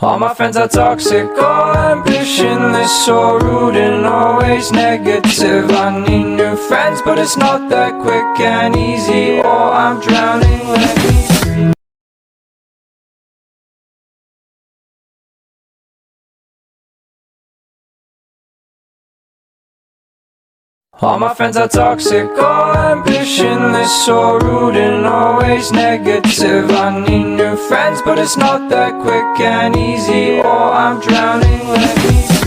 All my friends are toxic, all ambitionless, so rude and always negative. I need new friends, but it's not that quick and easy. Oh, I'm drowning, let me breathe. All my friends are toxic, all ambitionless, so rude and always negative. I need new friends, but it's not that quick and easy. Oh, I'm drowning, let me